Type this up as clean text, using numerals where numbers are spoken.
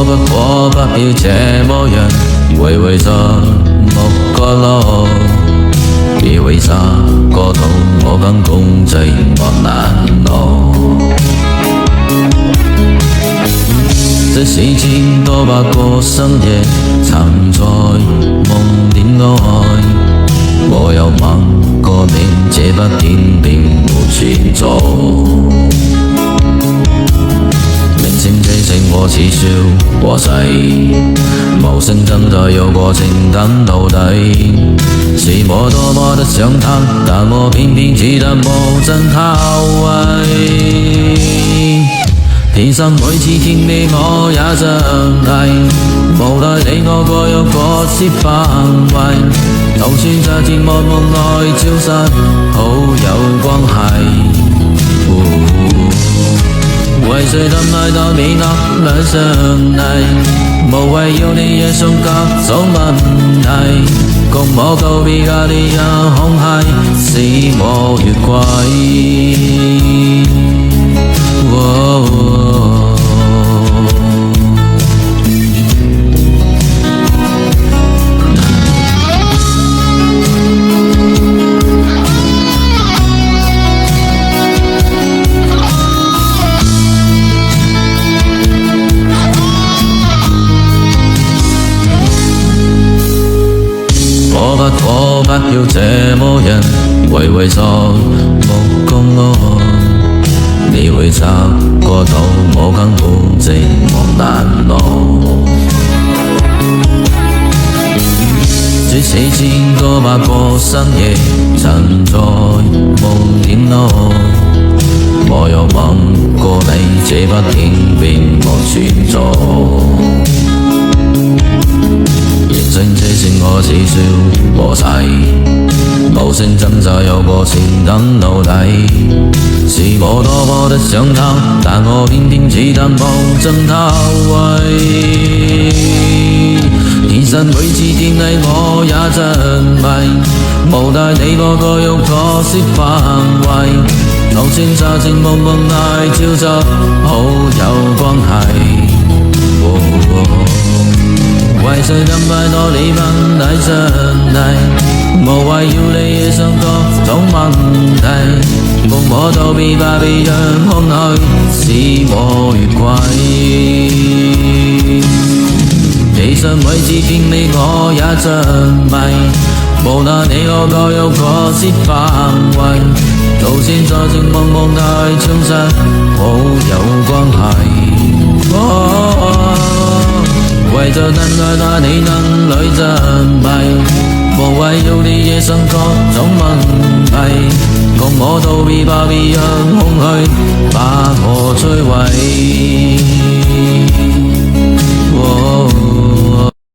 我不過不要這麼樣回味着木角落，別為啥個肚我更共寂寞難熬。這世間多百個深夜藏在夢點愛，我又問個名，這筆點並沒存在。明星這聲和恥笑和誓，無聲掙扎有過程等到底。是我多麼的想他，但我偏偏只得無盡後悔。天生每次見你我也像係無奈你我各有各設範圍，就算在寂寞夢內消失，好有關係。為誰等太多你我兩相離，無謂要你惹上各種問題，共我告別嘅理由空虛，使我越軌。我不要這麼樣回味着目光愛，你會察覺到我根本寂寞難熬。這世間多百個深夜曾在夢點內，我又問過你，這筆點並沒存在。認真這聲我恥笑和誓，無聲掙扎有過程等到底。是我多麼的想他，但我偏偏只得無盡後悔。天生每次見你我也着迷，無奈你我各有各設範圍，就算在寂寞夢內照着好有關係。為誰咁快多你問題上嚟，無謂要你惹上各種問題，共我道別吧，別讓空虛使我越軌。其實每次見你我也着迷，無奈你我各有各設範圍，就算在寂寞夢內消失，好有關係。為着等待那你能裏着迷，無謂要你惹上各種問題，共我道別吧，別讓空虛把我摧毀。